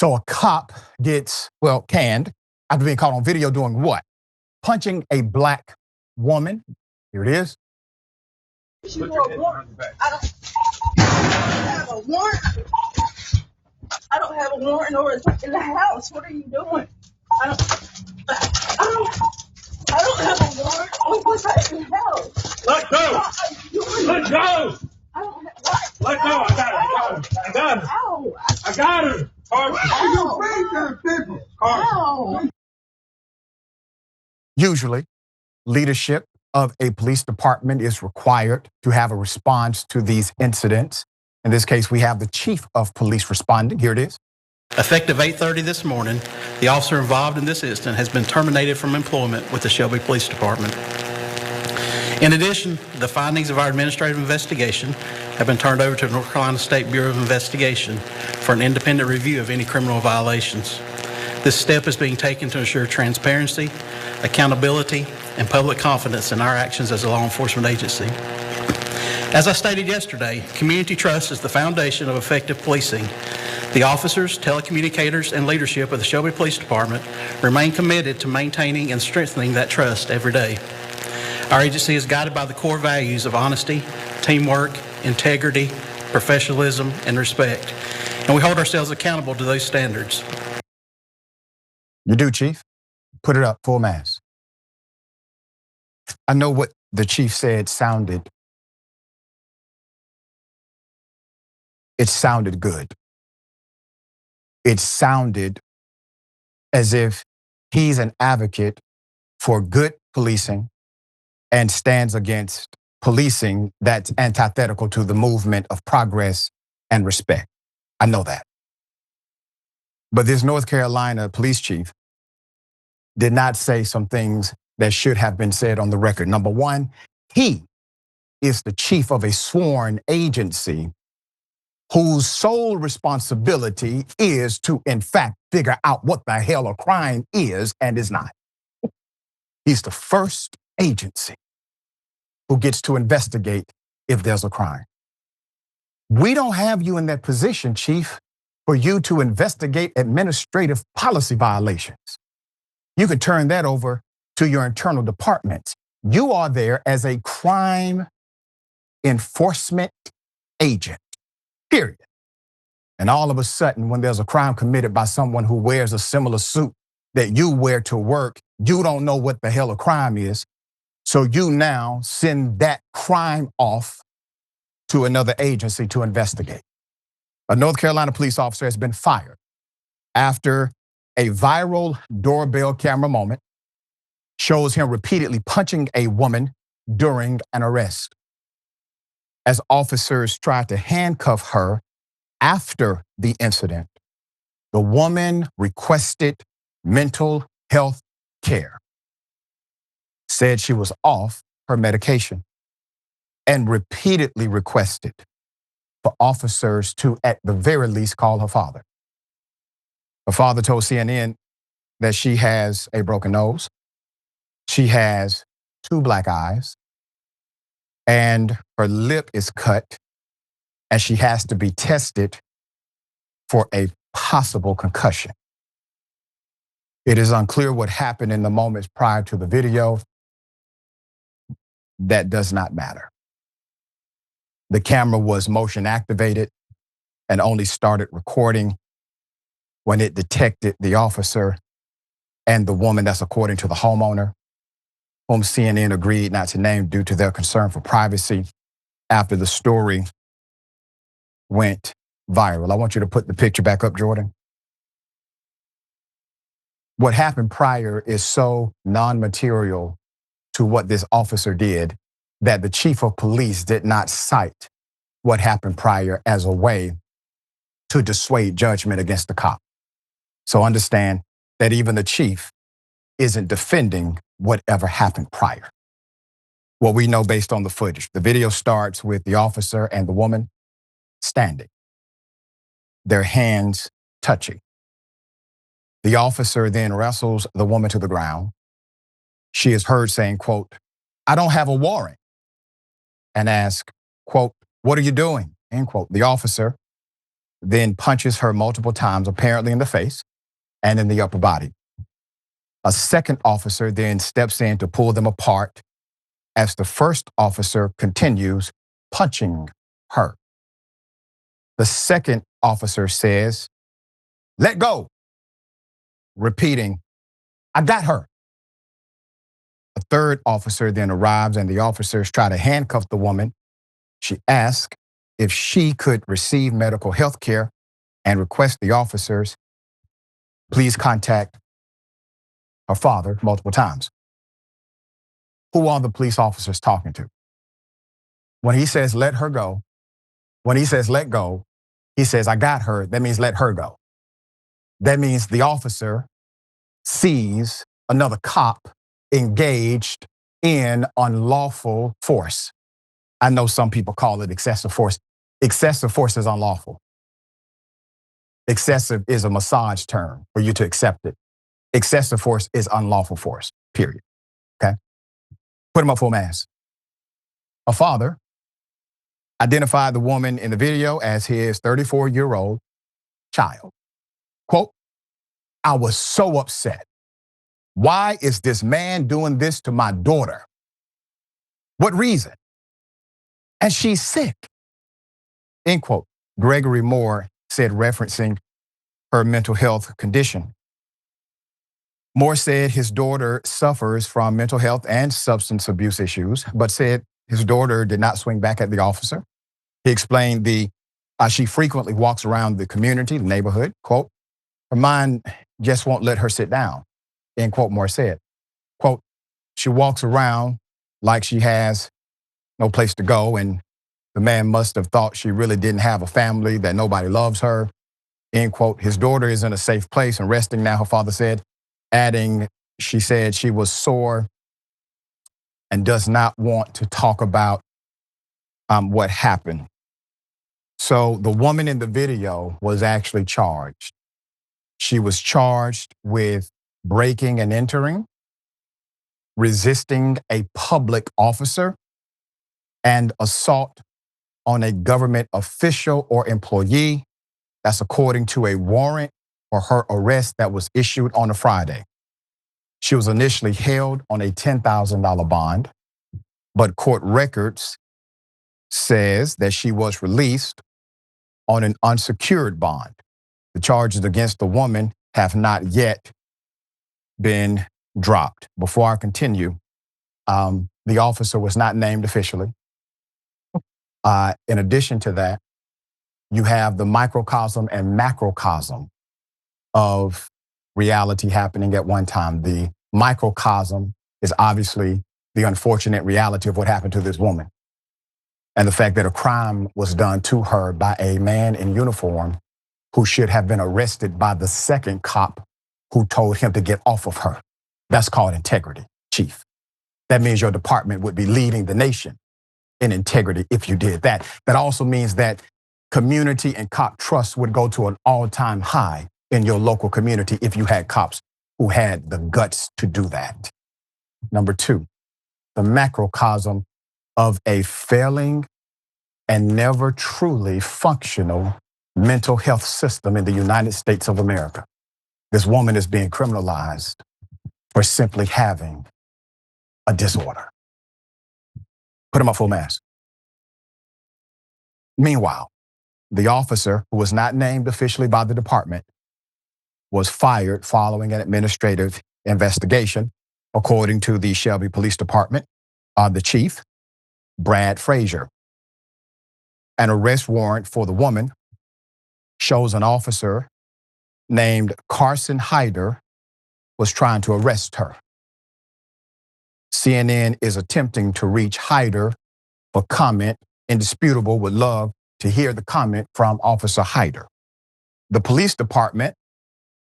So a cop gets, well, canned after being caught on video doing what? Punching a black woman. Here it is. You for a warrant. I don't have a warrant. I don't have a warrant or it's in the house. What are you doing? I don't have a warrant or what's in the house. Let go! Let go! I don't have what? Let go! I got him! Ow. I got him! Ow. Usually, leadership of a police department is required to have a response to these incidents. In this case, we have the chief of police responding. Here it is. Effective 8:30 this morning, the officer involved in this incident has been terminated from employment with the Shelby Police Department. In addition, the findings of our administrative investigation have been turned over to the North Carolina State Bureau of Investigation for an independent review of any criminal violations. This step is being taken to ensure transparency, accountability, and public confidence in our actions as a law enforcement agency. As I stated yesterday, community trust is the foundation of effective policing. The officers, telecommunicators, and leadership of the Shelby Police Department remain committed to maintaining and strengthening that trust every day. Our agency is guided by the core values of honesty, teamwork, integrity, professionalism, and respect, and we hold ourselves accountable to those standards. You do, Chief. Put it up, full mass. I know what the chief said sounded. It sounded good. It sounded as if he's an advocate for good policing and stands against policing that's antithetical to the movement of progress and respect. I know that. But this North Carolina police chief did not say some things that should have been said on the record. Number one, he is the chief of a sworn agency whose sole responsibility is to, in fact, figure out what the hell a crime is and is not. He's the first agency who gets to investigate if there's a crime. We don't have you in that position, Chief, for you to investigate administrative policy violations. You can turn that over to your internal departments. You are there as a crime enforcement agent, period. And all of a sudden, when there's a crime committed by someone who wears a similar suit that you wear to work, you don't know what the hell a crime is. So you now send that crime off to another agency to investigate. A North Carolina police officer has been fired after a viral doorbell camera moment shows him repeatedly punching a woman during an arrest. As officers tried to handcuff her after the incident, the woman requested mental health care, said she was off her medication, and repeatedly requested for officers to, at the very least, call her father. Her father told CNN that she has a broken nose, she has 2 black eyes, and her lip is cut, and she has to be tested for a possible concussion. It is unclear what happened in the moments prior to the video. That does not matter. The camera was motion activated and only started recording when it detected the officer and the woman, that's according to the homeowner, whom CNN agreed not to name due to their concern for privacy after the story went viral. I want you to put the picture back up, Jordan. What happened prior is so non-material to what this officer did that the chief of police did not cite what happened prior as a way to dissuade judgment against the cop. So understand that even the chief isn't defending whatever happened prior. What we know based on the footage, the video starts with the officer and the woman standing, their hands touching. The officer then wrestles the woman to the ground. She is heard saying, quote, "I don't have a warrant," and ask, quote, "What are you doing?" End quote. The officer then punches her multiple times, apparently in the face and in the upper body. A second officer then steps in to pull them apart as the first officer continues punching her. The second officer says, "Let go," repeating, "I got her." A third officer then arrives and the officers try to handcuff the woman. She asks if she could receive medical health care and requests the officers please contact her father multiple times. Who are the police officers talking to? When he says, "Let her go," when he says, "Let go," he says, "I got her." That means let her go. That means the officer sees another cop engaged in unlawful force. I know some people call it excessive force. Excessive force is unlawful. Excessive is a massage term for you to accept it. Excessive force is unlawful force, period. Okay? Put him up full mask. A father identified the woman in the video as his 34-year-old child. Quote, "I was so upset. Why is this man doing this to my daughter? What reason? And she's sick." End quote. Gregory Moore said, referencing her mental health condition. Moore said his daughter suffers from mental health and substance abuse issues, but said his daughter did not swing back at the officer. He explained she frequently walks around the community, the neighborhood, quote, "Her mind just won't let her sit down," end quote, Moore said. Quote, "She walks around like she has no place to go, and the man must have thought she really didn't have a family, that nobody loves her," end quote. His daughter is in a safe place and resting now, her father said, adding, she said she was sore and does not want to talk about what happened. So the woman in the video was actually charged. She was charged with breaking and entering, resisting a public officer, and assault on a government official or employee. That's according to a warrant for her arrest that was issued on a Friday. She was initially held on a $10,000 bond, but court records says that she was released on an unsecured bond. The charges against the woman have not yet been dropped. Before I continue, the officer was not named officially. In addition to that, you have the microcosm and macrocosm of reality happening at one time. The microcosm is obviously the unfortunate reality of what happened to this woman and the fact that a crime was done to her by a man in uniform who should have been arrested by the second cop who told him to get off of her. That's called integrity, Chief. That means your department would be leading the nation in integrity if you did that. That also means that community and cop trust would go to an all-time high in your local community if you had cops who had the guts to do that. Number two, the macrocosm of a failing and never truly functional mental health system in the United States of America. This woman is being criminalized for simply having a disorder. Put him up full mask. Meanwhile, the officer, who was not named officially by the department, was fired following an administrative investigation, according to the Shelby Police Department, the chief, Brad Frazier. An arrest warrant for the woman shows an officer named Karson Hyder was trying to arrest her. CNN is attempting to reach Hyder for comment. Indisputable would love to hear the comment from Officer Hyder. The police department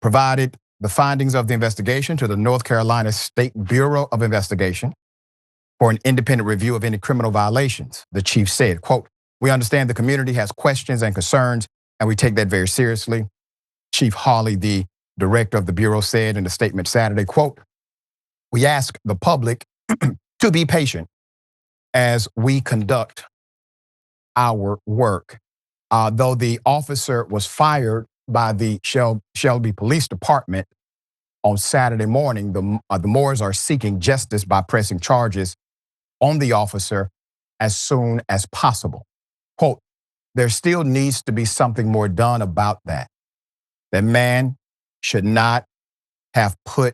provided the findings of the investigation to the North Carolina State Bureau of Investigation for an independent review of any criminal violations. The chief said, quote, "We understand the community has questions and concerns, and we take that very seriously." Chief Hawley, the director of the Bureau, said in a statement Saturday, quote, "We ask the public to be patient as we conduct our work. Though the officer was fired by the Shelby Police Department on Saturday morning, the Moores are seeking justice by pressing charges on the officer as soon as possible. Quote, there still needs to be something more done about that. That man should not have put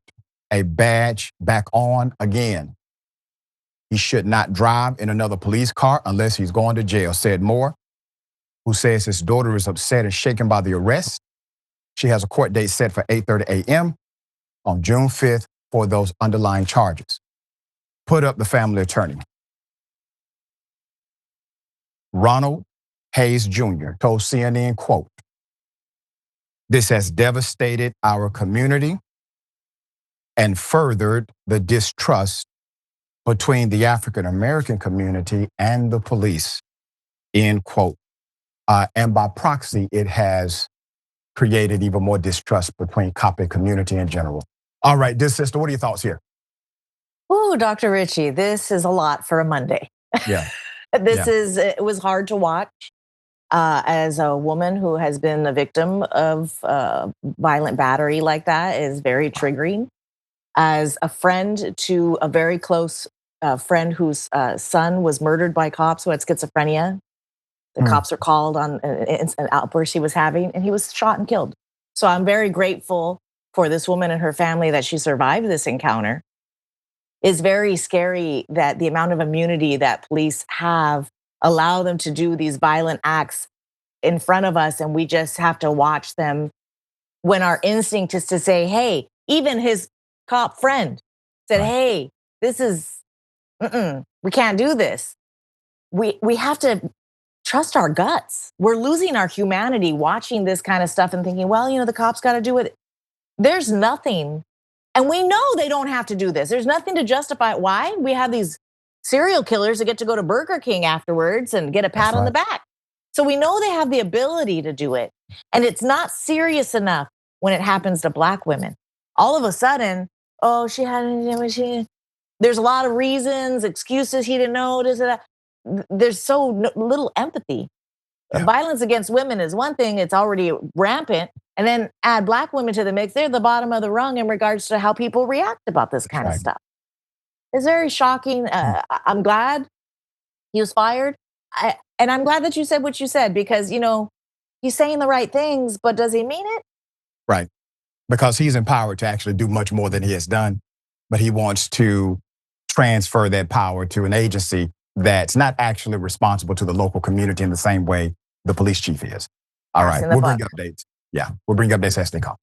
a badge back on again. He should not drive in another police car unless he's going to jail, said Moore, who says his daughter is upset and shaken by the arrest. She has a court date set for 8:30 a.m. on June 5th for those underlying charges. Put up the family attorney. Ronald Hayes Jr. told CNN, quote, this has devastated our community and furthered the distrust between the African American community and the police, end quote. And by proxy, it has created even more distrust between cop and community in general. All right, dear sister, what are your thoughts here? Oh, Dr. Richey, this is a lot for a Monday. Yeah. It was hard to watch as a woman who has been a victim of violent battery like that. Is very triggering. As a friend to a very close friend whose son was murdered by cops who had schizophrenia. The cops are called on an outburst he was having, and he was shot and killed. So I'm very grateful for this woman and her family that she survived this encounter. It's very scary that the amount of immunity that police have allow them to do these violent acts in front of us, and we just have to watch them when our instinct is to say, hey, even his cop friend said, hey, this is, we can't do this. We have to trust our guts. We're losing our humanity watching this kind of stuff and thinking, well, the cops got to do it. There's nothing, and we know they don't have to do this. There's nothing to justify it. Why? We have these serial killers that get to go to Burger King afterwards and get a pat on the back. So we know they have the ability to do it. And it's not serious enough when it happens to Black women. All of a sudden, oh, there's a lot of reasons, excuses, he didn't know, this and that. There's so little empathy. Yeah. Violence against women is one thing, it's already rampant. And then add Black women to the mix, they're the bottom of the rung in regards to how people react about this kind of stuff. It's very shocking. I'm glad he was fired. And I'm glad that you said what you said, because, he's saying the right things, but does he mean it? Right. Because he's empowered to actually do much more than he has done. But he wants to transfer that power to an agency that's not actually responsible to the local community in the same way the police chief is. All right. We'll bring updates. Yeah. We'll bring updates as they come.